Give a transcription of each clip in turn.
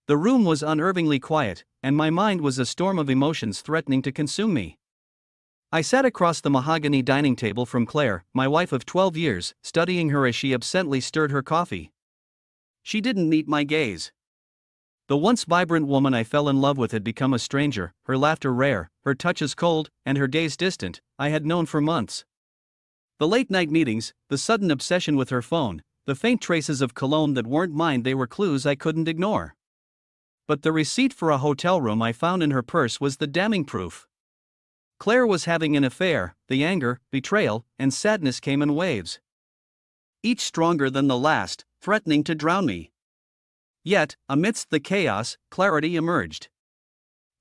The room was unnervingly quiet, and my mind was a storm of emotions threatening to consume me. I sat across the mahogany dining table from Claire, my wife of 12 years, studying her as she absently stirred her coffee. She didn't meet my gaze. The once vibrant woman I fell in love with had become a stranger, her laughter rare, her touches cold, and her gaze distant, I had known for months. The late-night meetings, the sudden obsession with her phone, the faint traces of cologne that weren't mine, they were clues I couldn't ignore. But the receipt for a hotel room I found in her purse was the damning proof. Claire was having an affair. The anger, betrayal, and sadness came in waves, each stronger than the last, threatening to drown me. Yet, amidst the chaos, clarity emerged.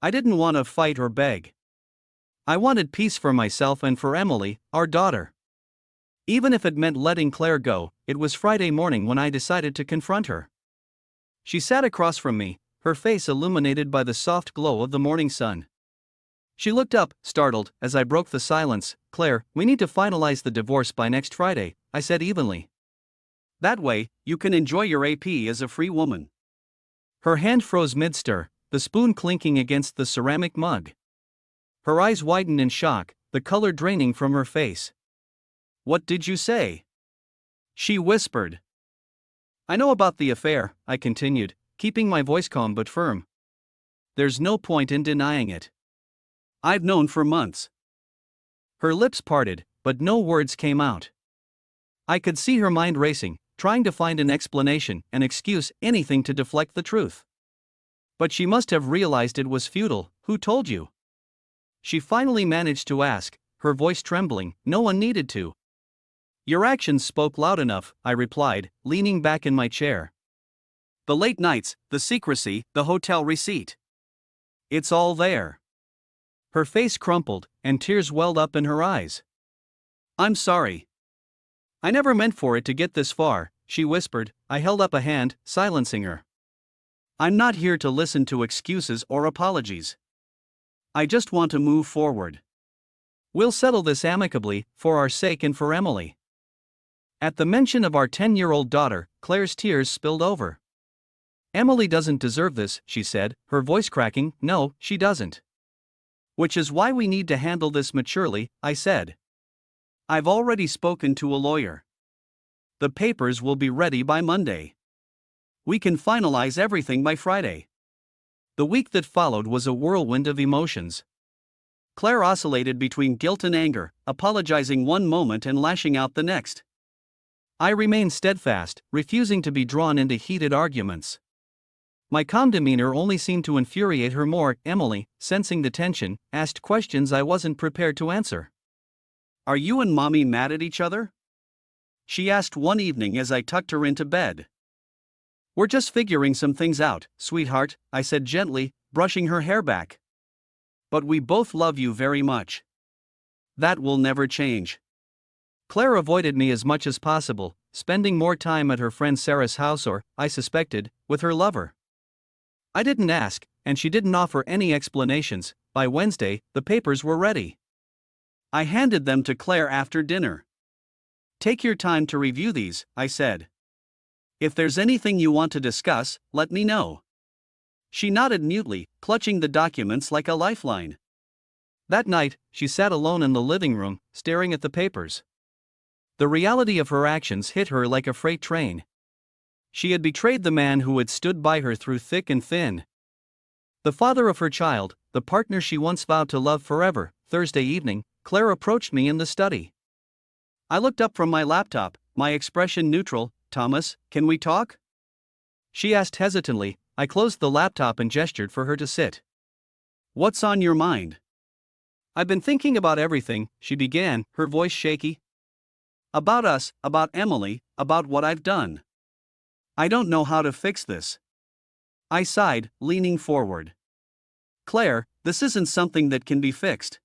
I didn't want to fight or beg. I wanted peace for myself and for Emily, our daughter. Even if it meant letting Claire go, it was Friday morning when I decided to confront her. She sat across from me, her face illuminated by the soft glow of the morning sun. She looked up, startled, as I broke the silence. "Claire, we need to finalize the divorce by next Friday," I said evenly. "That way, you can enjoy your AP as a free woman." Her hand froze mid-stir, the spoon clinking against the ceramic mug. Her eyes widened in shock, the color draining from her face. "What did you say?" she whispered. "I know about the affair," I continued, keeping my voice calm but firm. "There's no point in denying it. I've known for months." Her lips parted, but no words came out. I could see her mind racing, trying to find an explanation, an excuse, anything to deflect the truth. "But she must have realized it was futile. Who told you?" she finally managed to ask, her voice trembling. "No one needed to." "Your actions spoke loud enough," I replied, leaning back in my chair. "The late nights, the secrecy, the hotel receipt. It's all there." Her face crumpled, and tears welled up in her eyes. "I'm sorry. I never meant for it to get this far," she whispered. I held up a hand, silencing her. "I'm not here to listen to excuses or apologies. I just want to move forward. We'll settle this amicably, for our sake and for Emily." At the mention of our 10-year-old daughter, Claire's tears spilled over. "Emily doesn't deserve this," she said, her voice cracking. "No, she doesn't." "Which is why we need to handle this maturely," I said. "I've already spoken to a lawyer. The papers will be ready by Monday. We can finalize everything by Friday." The week that followed was a whirlwind of emotions. Claire oscillated between guilt and anger, apologizing one moment and lashing out the next. I remained steadfast, refusing to be drawn into heated arguments. My calm demeanor only seemed to infuriate her more. Emily, sensing the tension, asked questions I wasn't prepared to answer. "Are you and Mommy mad at each other?" she asked one evening as I tucked her into bed. "We're just figuring some things out, sweetheart," I said gently, brushing her hair back. "But we both love you very much. That will never change." Claire avoided me as much as possible, spending more time at her friend Sarah's house or, I suspected, with her lover. I didn't ask, and she didn't offer any explanations. By Wednesday, the papers were ready. I handed them to Claire after dinner. "Take your time to review these," I said. "If there's anything you want to discuss, let me know." She nodded mutely, clutching the documents like a lifeline. That night, she sat alone in the living room, staring at the papers. The reality of her actions hit her like a freight train. She had betrayed the man who had stood by her through thick and thin. The father of her child, the partner she once vowed to love forever. Thursday evening, Claire approached me in the study. I looked up from my laptop, my expression neutral. "Thomas, can we talk?" she asked hesitantly. I closed the laptop and gestured for her to sit. "What's on your mind?" "I've been thinking about everything," she began, her voice shaky. "About us, about Emily, about what I've done. I don't know how to fix this." I sighed, leaning forward. "Claire, this isn't something that can be fixed.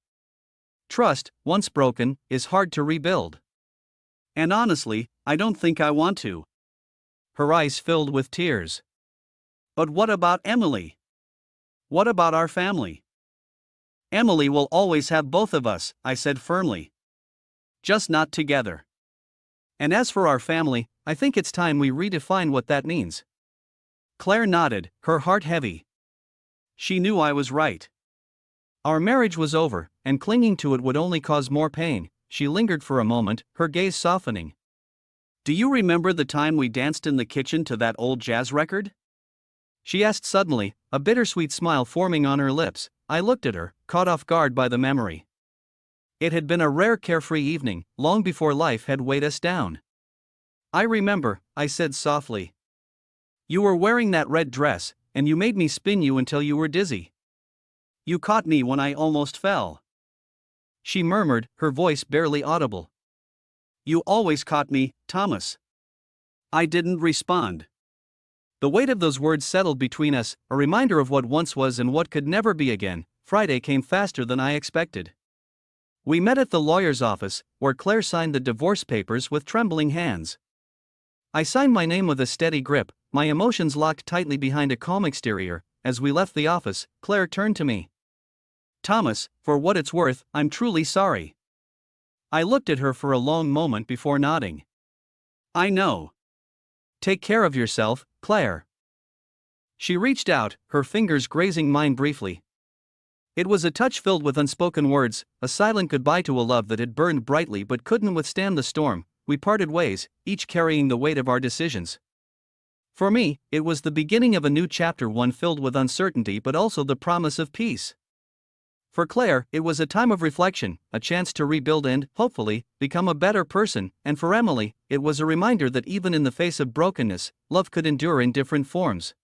Trust, once broken, is hard to rebuild. And honestly, I don't think I want to." Her eyes filled with tears. "But what about Emily? What about our family?" "Emily will always have both of us," I said firmly. "Just not together. And as for our family, I think it's time we redefine what that means." Claire nodded, her heart heavy. She knew I was right. Our marriage was over, and clinging to it would only cause more pain. She lingered for a moment, her gaze softening. Do you remember the time we danced in the kitchen to that old jazz record? She asked suddenly, a bittersweet smile forming on her lips. I looked at her, caught off guard by the memory. It had been a rare carefree evening, long before life had weighed us down. I remember, I said softly. You were wearing that red dress, and you made me spin you until you were dizzy. You caught me when I almost fell. She murmured, her voice barely audible. You always caught me, Thomas. I didn't respond. The weight of those words settled between us, a reminder of what once was and what could never be again. Friday came faster than I expected. We met at the lawyer's office, where Claire signed the divorce papers with trembling hands. I signed my name with a steady grip, my emotions locked tightly behind a calm exterior. As we left the office, Claire turned to me. Thomas, for what it's worth, I'm truly sorry. I looked at her for a long moment before nodding. I know. Take care of yourself, Claire. She reached out, her fingers grazing mine briefly. It was a touch filled with unspoken words, a silent goodbye to a love that had burned brightly but couldn't withstand the storm. We parted ways, each carrying the weight of our decisions. For me, it was the beginning of a new chapter, one filled with uncertainty but also the promise of peace. For Claire, it was a time of reflection, a chance to rebuild and, hopefully, become a better person, and for Emily, it was a reminder that even in the face of brokenness, love could endure in different forms.